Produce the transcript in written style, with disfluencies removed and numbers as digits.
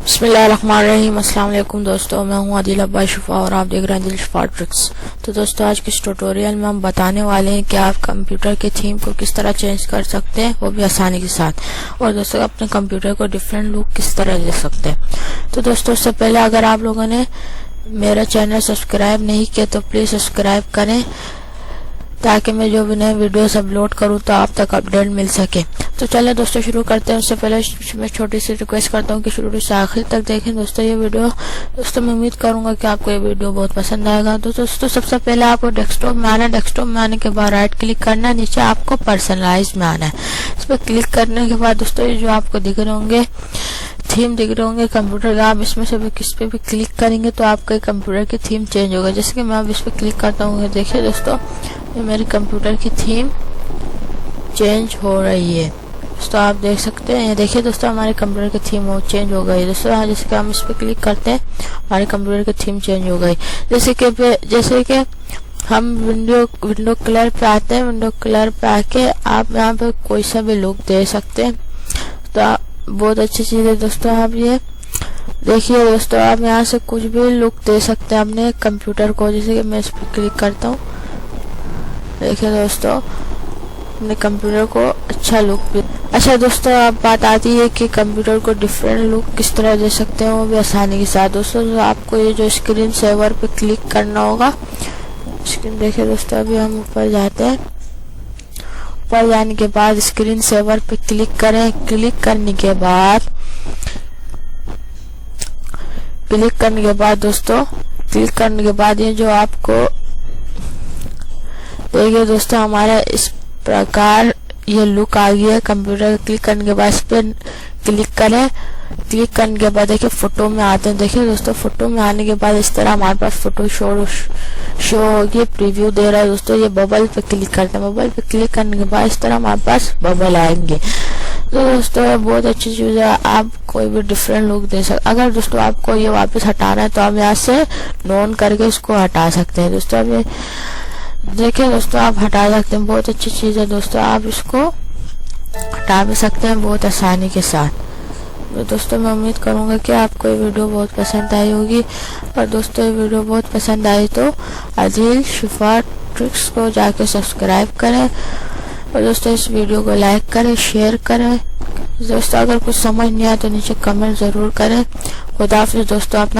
बिस्मिल्लाहिर्रहमानिर्रहीम। अस्सलाम वालेकुम दोस्तों, मैं हूं आदिल शिफा और आप देख रहे हैं आदिल शिफा ट्रिक्स। तो दोस्तों, आज के इस ट्यूटोरियल में हम बताने वाले हैं कि आप कंप्यूटर के थीम को किस तरह चेंज कर सकते हैं, वो भी आसानी के साथ। और दोस्तों, अपने कंप्यूटर को डिफरेंट लुक किस तरह दे सकते हैं। तो दोस्तों, उससे पहले अगर आप लोगों ने मेरा चैनल सब्सक्राइब नहीं किया तो प्लीज सब्सक्राइब करें, ताकि मैं जो भी नए वीडियोस अपलोड करूं तो आप तक अपडेट मिल सके। तो चलिए दोस्तों, शुरू करते हैं। उससे पहले मैं छोटी सी रिक्वेस्ट करता हूं कि शुरू से आखिर तक देखें दोस्तों ये वीडियो। दोस्तों, मैं उम्मीद करूंगा कि आपको ये वीडियो बहुत पसंद आएगा। तो दोस्तों, सबसे पहले आपको डेस्कटॉप में आना है। डेस्कटॉप में आने के बाद राइट क्लिक करना है, नीचे आपको पर्सनलाइज में आना है। इस पर क्लिक करने के बाद दोस्तों, ये जो आपको दिख रहे होंगे थीम दिख रहे होंगे कंप्यूटर का, आप इसमें से भी किस पे भी क्लिक करेंगे तो आपके कंप्यूटर की थीम चेंज होगा। जैसे कि मैं अब इस पे क्लिक करता हूँ, देखिए दोस्तों, ये मेरे कंप्यूटर की थीम चेंज हो रही है। दोस्तों, आप देख सकते हैं, ये देखिए दोस्तों, हमारे कंप्यूटर की थीम चेंज हो गई दोस्तों। जैसे कि हम इस पे क्लिक करते हैं, हमारे कंप्यूटर की थीम चेंज हो गई। जैसे कि हम विंडो कलर पे आते हैं। विंडो कलर पे आके आप यहाँ पे कोई सा भी लुक दे सकते हैं। तो बहुत अच्छी चीज है दोस्तों। आप ये देखिए दोस्तों, आप यहाँ से कुछ भी लुक दे सकते हैं अपने कंप्यूटर को। जैसे कि मैं इस पर क्लिक करता हूँ, देखिए दोस्तों, अपने कंप्यूटर को अच्छा लुक भी। अच्छा दोस्तों, अब बात आती है कि कंप्यूटर को डिफरेंट लुक किस तरह दे सकते हैं, वो भी आसानी के साथ। दोस्तों, तो आपको ये जो स्क्रीन सेवर पे क्लिक करना होगा। देखिए दोस्तों, अभी हम ऊपर जाते हैं। ऊपर जाने के बाद स्क्रीन सेवर पे क्लिक करें। क्लिक करने के बाद ये जो आपको देखिए दोस्तों, हमारा इस प्रकार ये लुक आ गया है कंप्यूटर। क्लिक करने के बाद इस पे क्लिक करें। क्लिक करने के बाद देखिए फोटो में आते हैं। देखिए दोस्तों, फोटो में आने के बाद इस तरह हमारे पास फोटो शो होगी, प्रीव्यू दे रहा है दोस्तों। ये बबल पे क्लिक करते हैं। बबल पे क्लिक करने के बाद इस तरह हमारे पास बबल आएंगे। तो दोस्तों, ये बहुत अच्छी चीज है, आप कोई भी डिफरेंट लुक दे सकते। अगर दोस्तों आपको ये वापस हटाना है तो आप यहाँ से नॉन करके इसको हटा सकते हैं दोस्तों। अब देखिए दोस्तों, आप हटा सकते हैं, बहुत अच्छी चीज है दोस्तों। आप इसको हटा भी सकते हैं बहुत आसानी के साथ। तो दोस्तों, मैं उम्मीद करूंगा कि आपको ये वीडियो बहुत पसंद आई होगी। और दोस्तों, ये वीडियो बहुत पसंद आई तो आदिल शिफा ट्रिक्स को जाके सब्सक्राइब करें। और दोस्तों, इस वीडियो को लाइक करें, शेयर करें। दोस्तों, अगर कुछ समझ नहीं आया तो नीचे कमेंट जरूर करें। खुदा हाफिज़ दोस्तों। अपना